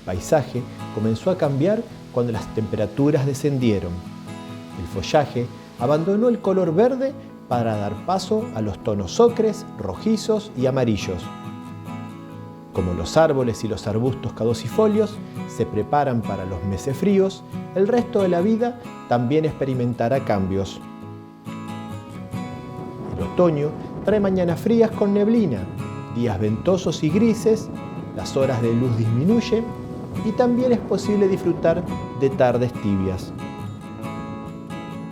paisaje comenzó a cambiar cuando las temperaturas descendieron. El follaje abandonó el color verde para dar paso a los tonos ocres, rojizos y amarillos. Como los árboles y los arbustos caducifolios se preparan para los meses fríos, el resto de la vida también experimentará cambios. El otoño trae mañanas frías con neblina, días ventosos y grises, las horas de luz disminuyen y también es posible disfrutar de tardes tibias.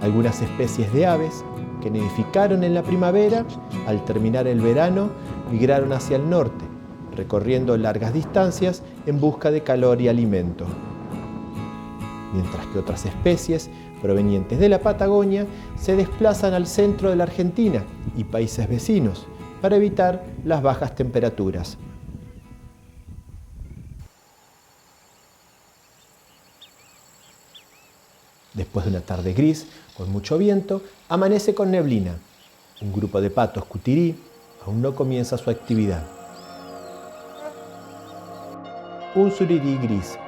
Algunas especies de aves que nidificaron en la primavera, al terminar el verano, migraron hacia el norte, recorriendo largas distancias en busca de calor y alimento. Mientras que otras especies provenientes de la Patagonia se desplazan al centro de la Argentina y países vecinos para evitar las bajas temperaturas. Después de una tarde gris, con mucho viento, amanece con neblina. Un grupo de patos cutirí aún no comienza su actividad. Un surirí gris.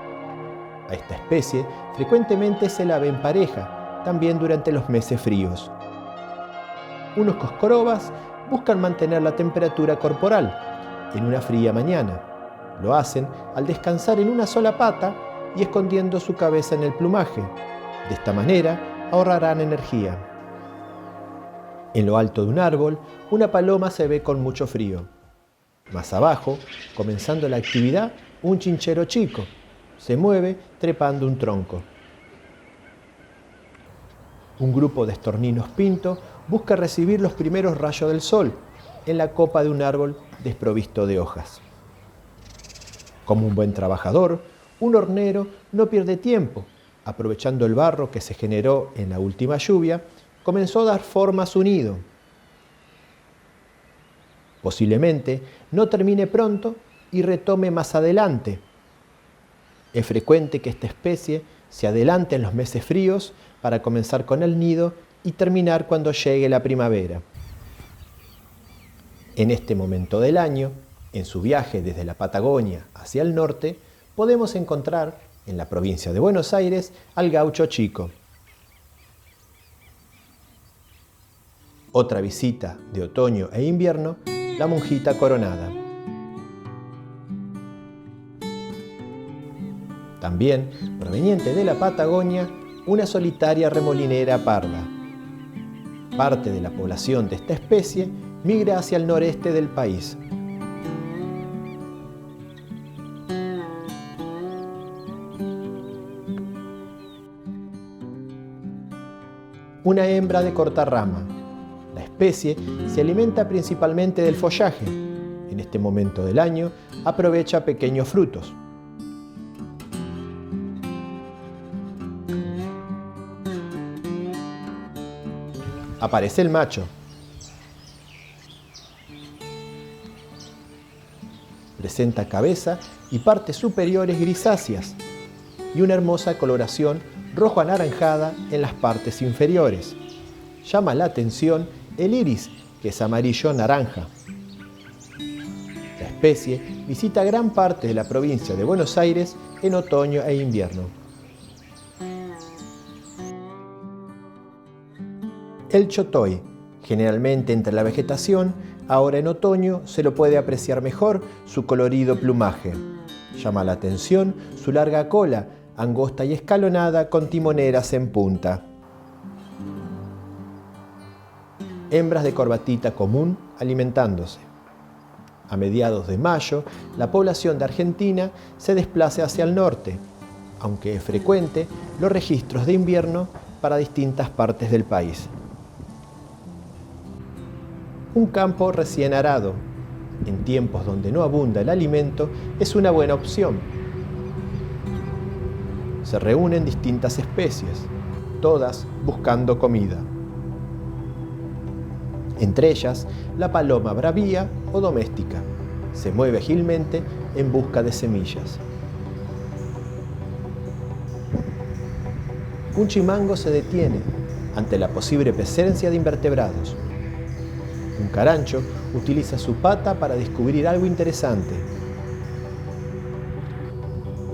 A esta especie frecuentemente se la ve en pareja, también durante los meses fríos. Unos coscorobas buscan mantener la temperatura corporal en una fría mañana. Lo hacen al descansar en una sola pata y escondiendo su cabeza en el plumaje. De esta manera ahorrarán energía. En lo alto de un árbol, una paloma se ve con mucho frío. Más abajo, comenzando la actividad, un chinchero chico se mueve trepando un tronco. Un grupo de estorninos pinto busca recibir los primeros rayos del sol en la copa de un árbol desprovisto de hojas. Como un buen trabajador, un hornero no pierde tiempo. Aprovechando el barro que se generó en la última lluvia, comenzó a dar forma a su nido. Posiblemente no termine pronto y retome más adelante. Es frecuente que esta especie se adelante en los meses fríos para comenzar con el nido y terminar cuando llegue la primavera. En este momento del año, en su viaje desde la Patagonia hacia el norte, podemos encontrar en la provincia de Buenos Aires al gaucho chico. Otra visita de otoño e invierno, la monjita coronada. También, proveniente de la Patagonia, una solitaria remolinera parda. Parte de la población de esta especie migra hacia el noreste del país. Una hembra de corta rama. La especie se alimenta principalmente del follaje. En este momento del año aprovecha pequeños frutos. Aparece el macho. Presenta cabeza y partes superiores grisáceas y una hermosa coloración rojo anaranjada en las partes inferiores. Llama la atención el iris, que es amarillo-naranja. La especie visita gran parte de la provincia de Buenos Aires en otoño e invierno. El chotoy, generalmente entre la vegetación, ahora en otoño se lo puede apreciar mejor su colorido plumaje. Llama la atención su larga cola, angosta y escalonada con timoneras en punta. Hembras de corbatita común alimentándose. A mediados de mayo, la población de Argentina se desplaza hacia el norte, aunque es frecuente los registros de invierno para distintas partes del país. Un campo recién arado, en tiempos donde no abunda el alimento, es una buena opción. Se reúnen distintas especies, todas buscando comida. Entre ellas, la paloma bravía o doméstica. Se mueve ágilmente en busca de semillas. Un chimango se detiene ante la posible presencia de invertebrados. Un carancho utiliza su pata para descubrir algo interesante.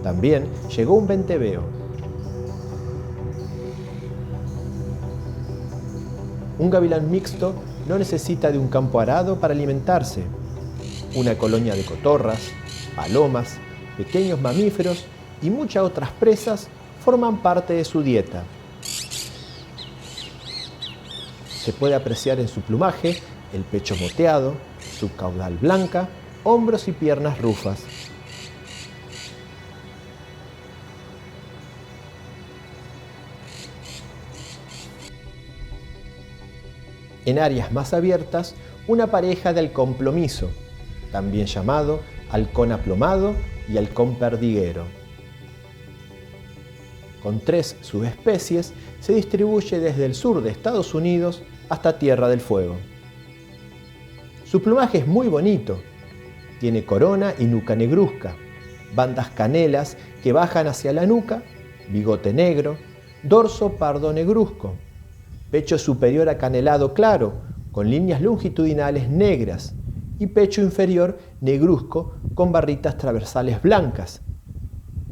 También llegó un venteveo. Un gavilán mixto no necesita de un campo arado para alimentarse. Una colonia de cotorras, palomas, pequeños mamíferos y muchas otras presas forman parte de su dieta. Se puede apreciar en su plumaje el pecho moteado, su caudal blanca, hombros y piernas rufas. En áreas más abiertas, una pareja de halcón plomizo, también llamado halcón aplomado y halcón perdiguero. Con 3 subespecies, se distribuye desde el sur de Estados Unidos hasta Tierra del Fuego. Su plumaje es muy bonito. Tiene corona y nuca negruzca, bandas canelas que bajan hacia la nuca, bigote negro, dorso pardo negruzco, pecho superior acanelado claro, con líneas longitudinales negras, y pecho inferior negruzco con barritas transversales blancas.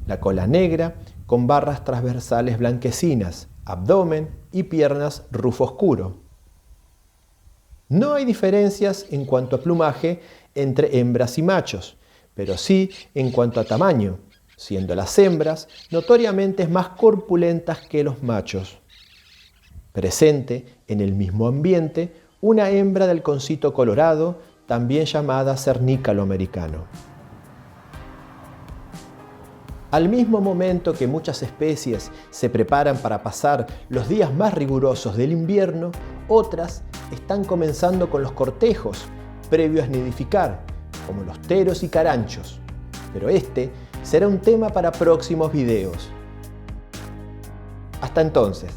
La cola negra con barras transversales blanquecinas, abdomen y piernas rufo oscuro. No hay diferencias en cuanto a plumaje entre hembras y machos, pero sí en cuanto a tamaño, siendo las hembras notoriamente más corpulentas que los machos. Presente en el mismo ambiente una hembra del halconcito colorado, también llamada cernícalo americano. Al mismo momento que muchas especies se preparan para pasar los días más rigurosos del invierno, otras están comenzando con los cortejos previos a nidificar, como los teros y caranchos. Pero este será un tema para próximos videos. Hasta entonces.